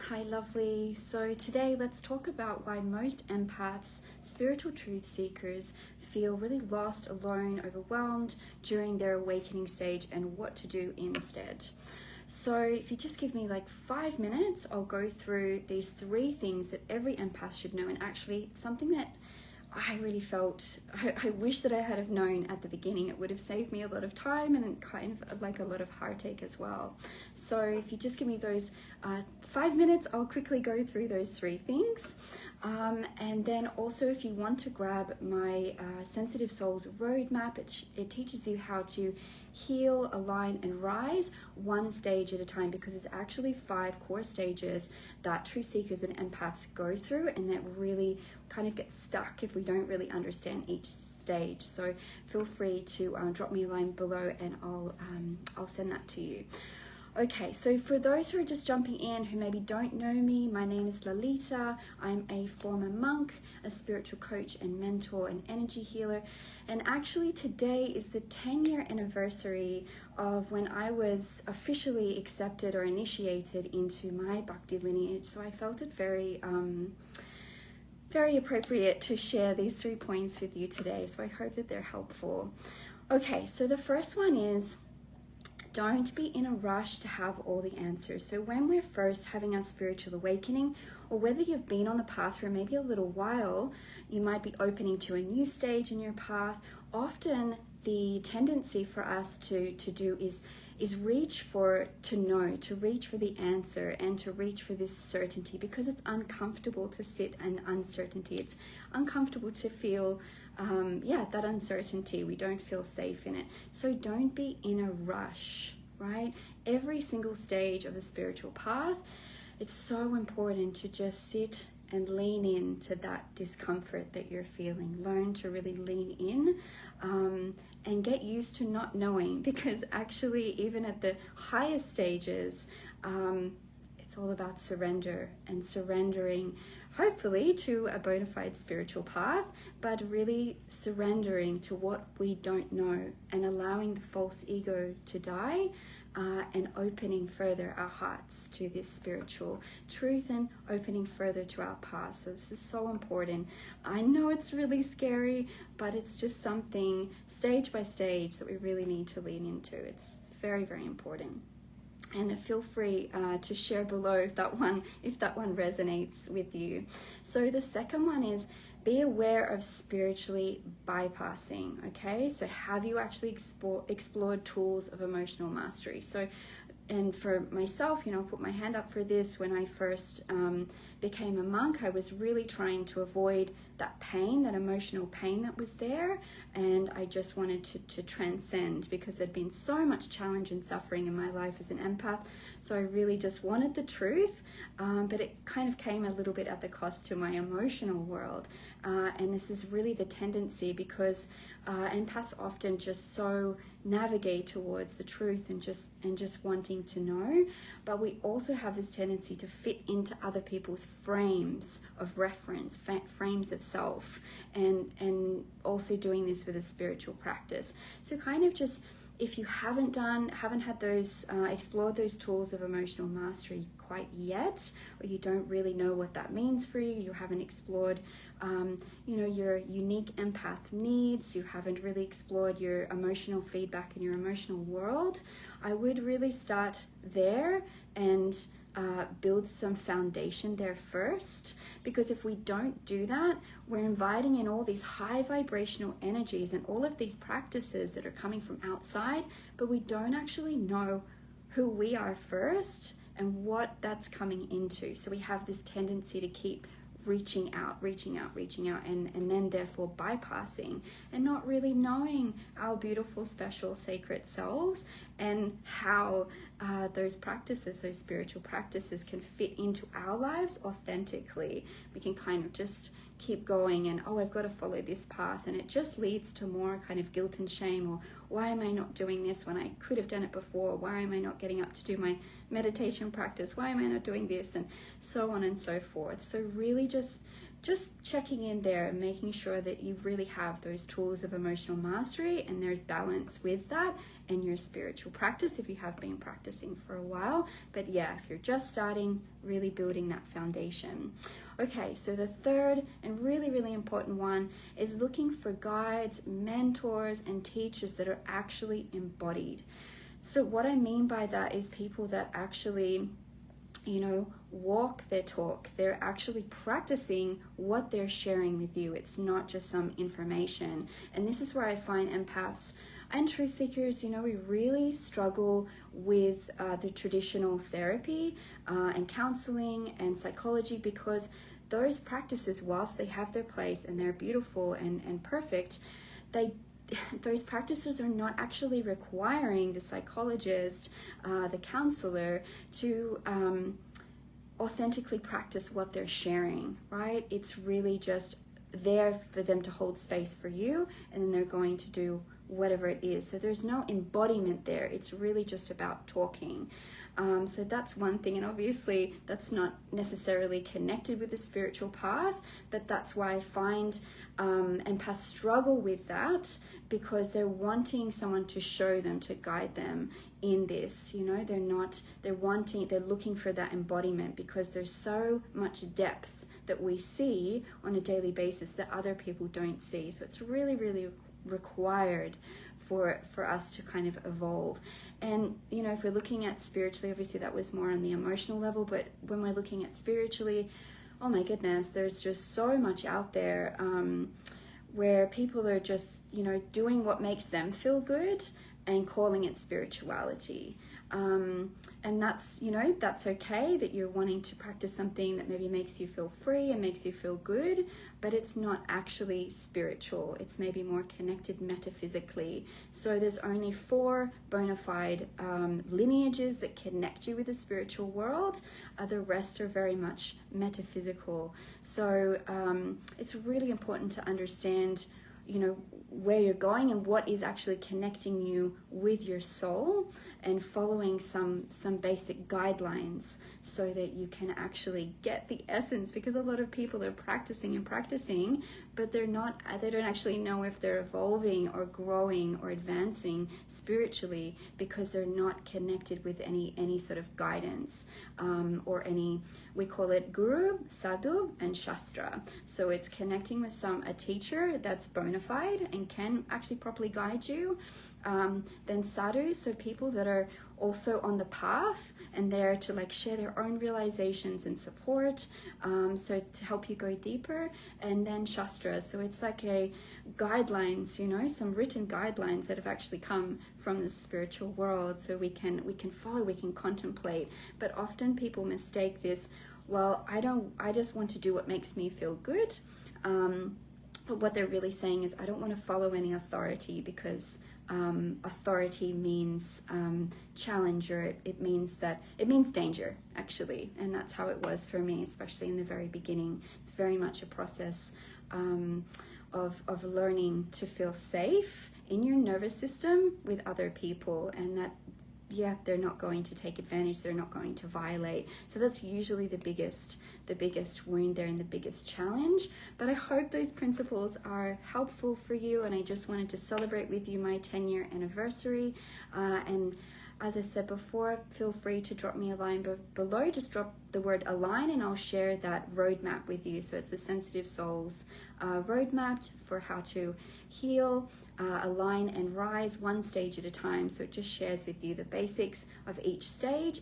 Hi lovely. So today let's talk about why most empaths, spiritual truth seekers, feel really lost, alone, overwhelmed during their awakening stage and what to do instead. So if you just give me like 5 minutes, I'll go through these 3 things that every empath should know, and actually it's something that I really felt, I wish that I had have known at the beginning. It would have saved me a lot of time and kind of like a lot of heartache as well. So if you just give me those 5 minutes, I'll quickly go through those 3 things. And then also if you want to grab my Sensitive Souls Roadmap, it teaches you how to heal, align, and rise one stage at a time, because it's actually 5 core stages that truth seekers and empaths go through, and that really kind of get stuck if we don't really understand each stage. So feel free to drop me a line below and I'll send that to you. Okay, so for those who are just jumping in, who maybe don't know me, my name is Lalita. I'm a former monk, a spiritual coach and mentor and energy healer. And actually today is the 10-year anniversary of when I was officially accepted or initiated into my Bhakti lineage. So I felt it very appropriate to share these 3 points with you today. So I hope that they're helpful. Okay, so the first one is, don't be in a rush to have all the answers. So when we're first having our spiritual awakening, or whether you've been on the path for maybe a little while, you might be opening to a new stage in your path. Often the tendency for us to do is reach for the answer and to reach for this certainty, because it's uncomfortable to sit in uncertainty. It's uncomfortable to feel that uncertainty. We don't feel safe in it. So don't be in a rush, right? Every single stage of the spiritual path, it's so important to just sit and lean into that discomfort that you're feeling. Learn to really lean in and get used to not knowing, because actually even at the highest stages, it's all about surrender and surrendering, hopefully to a bona fide spiritual path, but really surrendering to what we don't know and allowing the false ego to die, and opening further our hearts to this spiritual truth and opening further to our past. So this is so important. I know it's really scary, but it's just something stage by stage that we really need to lean into. It's very, very important. And feel free to share below if that one resonates with you. So the second one is, be aware of spiritually bypassing. Okay, so have you actually explored tools of emotional mastery? So, and for myself, I'll put my hand up for this. When I first became a monk, I was really trying to avoid that pain, that emotional pain that was there, and I just wanted to transcend, because there'd been so much challenge and suffering in my life as an empath. So I really just wanted the truth, but it kind of came a little bit at the cost to my emotional world, and this is really the tendency, because empaths often just so navigate towards the truth and just wanting to know, but we also have this tendency to fit into other people's frames of reference, frames of self, and also doing this with a spiritual practice. So kind of just, if you haven't had those explored those tools of emotional mastery quite yet, or you don't really know what that means for you, you haven't explored your unique empath needs, you haven't really explored your emotional feedback in your emotional world, I would really start there and build some foundation there first, because if we don't do that, we're inviting in all these high vibrational energies and all of these practices that are coming from outside, but we don't actually know who we are first and what that's coming into. So we have this tendency to keep reaching out, and then therefore bypassing and not really knowing our beautiful, special, sacred selves, and how those practices, those spiritual practices, can fit into our lives authentically. We can kind of just keep going and, I've got to follow this path, and it just leads to more kind of guilt and shame, or why am I not doing this when I could have done it before? Why am I not getting up to do my meditation practice? Why am I not doing this? And so on and so forth. So really just just checking in there and making sure that you really have those tools of emotional mastery and there's balance with that in your spiritual practice if you have been practicing for a while. But yeah, if you're just starting, really building that foundation. Okay, so the third and really, really important one is looking for guides, mentors, and teachers that are actually embodied. So what I mean by that is people that actually, walk their talk. They're actually practicing what they're sharing with you. It's not just some information. And this is where I find empaths and truth seekers, we really struggle with the traditional therapy and counseling and psychology, because those practices, whilst they have their place and they're beautiful and perfect, those practices are not actually requiring the psychologist, the counselor to authentically practice what they're sharing, right? It's really just there for them to hold space for you, and then they're going to do whatever it is. So there's no embodiment there. It's really just about talking. So that's one thing, and obviously that's not necessarily connected with the spiritual path, but that's why I find empaths struggle with that, because they're wanting someone to show them, to guide them in this. They're looking for that embodiment, because there's so much depth that we see on a daily basis that other people don't see. So it's really, really required for us to kind of evolve. And if we're looking at spiritually, obviously that was more on the emotional level, but when we're looking at spiritually, oh my goodness, there's just so much out there where people are just doing what makes them feel good and calling it spirituality. And that's okay that you're wanting to practice something that maybe makes you feel free and makes you feel good, but it's not actually spiritual. It's maybe more connected metaphysically. So there's only 4 bona fide lineages that connect you with the spiritual world. The rest are very much metaphysical. So it's really important to understand where you're going and what is actually connecting you with your soul, and following some basic guidelines so that you can actually get the essence, because a lot of people are practicing, but they don't actually know if they're evolving or growing or advancing spiritually, because they're not connected with any sort of guidance or any, we call it guru, sadhu, and shastra. So it's connecting with a teacher that's bona fide and can actually properly guide you. Then sadhu, so people that are also on the path and there to share their own realizations and support, so to help you go deeper. And then shastra, so it's like a guidelines, some written guidelines that have actually come from the spiritual world, so we can follow, we can contemplate. But often people mistake this, well, I just want to do what makes me feel good, but what they're really saying is, I don't want to follow any authority, because authority means challenge, or it means danger, actually. And that's how it was for me, especially in the very beginning. It's very much a process of learning to feel safe in your nervous system with other people, and that they're not going to take advantage, they're not going to violate. So that's usually the biggest wound there and the biggest challenge. But I hope those principles are helpful for you, and I just wanted to celebrate with you my 10-year anniversary. And as I said before, feel free to drop me a line below. Just drop the word align and I'll share that roadmap with you. So it's the Sensitive Souls roadmap for how to heal, align and rise one stage at a time. So it just shares with you the basics of each stage.